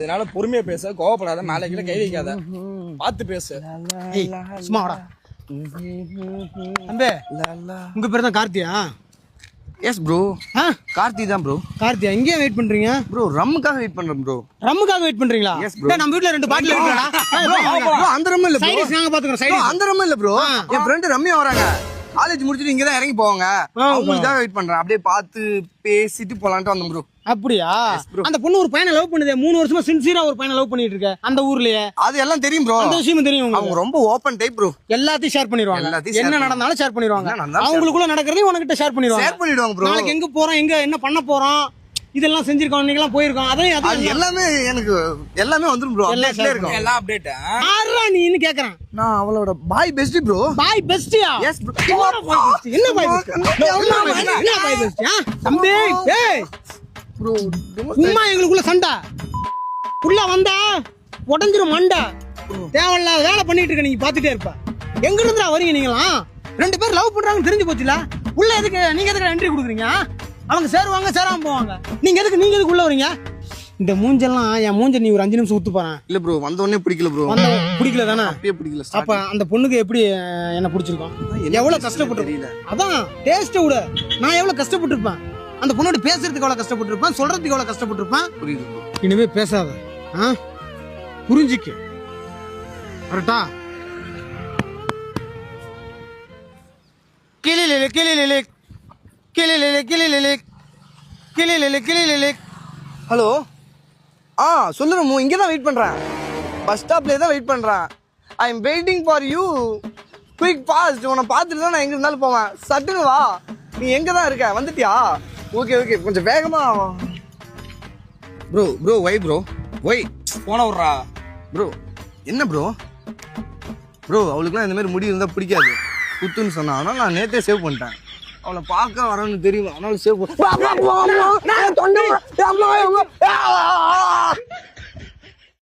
இதனால பொறுமையா பேச, கோவப்படாத, மேலே கீழே கை வைக்காத, பார்த்து பேசு. சும்மா வாடா. அம்பே, உங்க பேர் தான் கார்த்தியா? S bro. கார்த்தி தான் ப்ரோ. கார்த்தியா, இங்கே வெயிட் பண்றீங்க? ப்ரோ ரம்முக்காக வெயிட் பண்றேன் ப்ரோ. ரம்முக்காக வெயிட் பண்றீங்களா? Yes bro. நம்ம வீட்ல 2 பாட்டில் இருக்குடா. ப்ரோ அந்த ரம் இல்ல ப்ரோ. சைடுஸ் நாங்க பாத்துக்கறோம். சைடுஸ் அந்த ரம் இல்ல ப்ரோ. என் ஃப்ரெண்ட் ரம்யா வராங்க. காலேஜ் முடிச்சிட்டு இங்க தான் இறங்கி போவாங்க. அவங்களுக்காக வெயிட் பண்றேன். அப்படியே பார்த்து பேசிட்டு போலாம்னு வந்தோம் ப்ரோ. அப்படியா? அந்த பொண்ணு ஒரு பையனை லவ் பண்ணுதே, 3 வருஷமா சின்சியரா ஒரு பையனை லவ் பண்ணிட்டு இருக்க அந்த ஊர்லயே. அது எல்லாம் தெரியும் ப்ரோ. அந்த விஷயம் தெரியும் உங்களுக்கு. அவங்க ரொம்ப ஓபன் டைப் ப்ரோ. எல்லாத்தையும் ஷேர் பண்ணிடுவாங்க. என்ன நடந்தாலும் ஷேர் பண்ணிடுவாங்க. என்ன நடந்தாலும் அவங்களுக்குள்ள நடக்கிறதையும் உனக்கிட்ட ஷேர் பண்ணிடுவாங்க. ஷேர் பண்ணிடுவாங்க ப்ரோ. நாளைக்கு எங்க போறோம், எங்க என்ன பண்ண போறோம், இதெல்லாம் செஞ்சிருக்கோம், நீங்கலாம் போயிருக்கோம். அது எல்லாமே எனக்கு எல்லாமே வந்துரும் ப்ரோ. எல்லாம் இருக்கும். எல்லாம் அப்டேட். ஆறா நீன்னு கேக்குறேன். நான் அவளோட பாய் பெஸ்டி ப்ரோ. பாய் பெஸ்டியா? Yes bro. என்ன பாய் பெஸ்டி? என்ன பாய் பெஸ்டியா? தம்பி, ஏய் ப்ரோ சும்மா எங்களுக்குள்ள சண்டை. உள்ள வந்தா உடஞ்சிரும் மண்டை. தேவையில்லாத வேலை பண்ணிட்டு இருக்க, நீங்க பாத்துட்டே இருப்ப. எங்க இருந்துடா வரீங்க நீங்களாம்? 2 பேர் லவ் பண்றாங்கன்னு தெரிஞ்சு போச்சுல. உள்ள எதுக்கு நீங்க எதுக்கு என்ட்ரி கொடுக்குறீங்க? அவங்க சேருவாங்க, சேராம போவாங்க. நீங்க எதுக்கு உள்ள வரீங்க? இந்த மூஞ்செல்லாம் என் மூஞ்ச நீ ஒரு 5 நிமிஷம் ஊத்து பாறேன். இல்ல ப்ரோ, வந்த உடனே பிடிக்கல ப்ரோ. வந்த பிடிக்கல தானே? அப்படியே பிடிக்கல. அப்ப அந்த பொண்ணுக்கு எப்படி என்ன பிடிச்சிருக்கும்? எவ்வளவு கஷ்டப்பட்டு, அதான் டேஸ்ட் விட நான் எவ்வளவு கஷ்டப்பட்டிருப்பேன். அந்த பொண்ணோட பேசுறதுக்கு எவ்வளவு கஷ்டப்பட்டிருப்பேன், சொல்றதுக்கு எவ்வளவு கஷ்டப்பட்டிருப்பேன். புரியுது ப்ரோ. இனிமே பேசாத, புரிஞ்சுக்க. கரெக்டா? கிளிலிலி கிளிலிலி கிளிலிலி கிளிலிலி கிளிலிலி கிளிலிலி. ஹலோ. சொல்லுறேன் மோ, இங்கே தான் வெயிட் பண்ணுறேன். பஸ் ஸ்டாப்லேயே தான் வெயிட் பண்ணுறேன். I am waiting for you. Quick fast. உன்னை பார்த்துட்டு தான் நான் எங்கே இருந்தாலும் போவேன். சட்டுன்னு வா. நீ எங்கே தான் இருக்க? வந்துட்டியா? ஓகே ஓகே, கொஞ்சம் வேகமாக. ப்ரோ ஒய் ப்ரோ ஒய் போன விட்றா ப்ரோ. என்ன ப்ரோ? அவளுக்குலாம் இந்த மாதிரி முடி இருந்தால் பிடிக்காது, குத்துன்னு சொன்னா. ஆனால் நான் நேற்றே சேவ் பண்ணிட்டேன். அவளை பார்க்க வரேன்னு தெரியும், அதனால சேவ்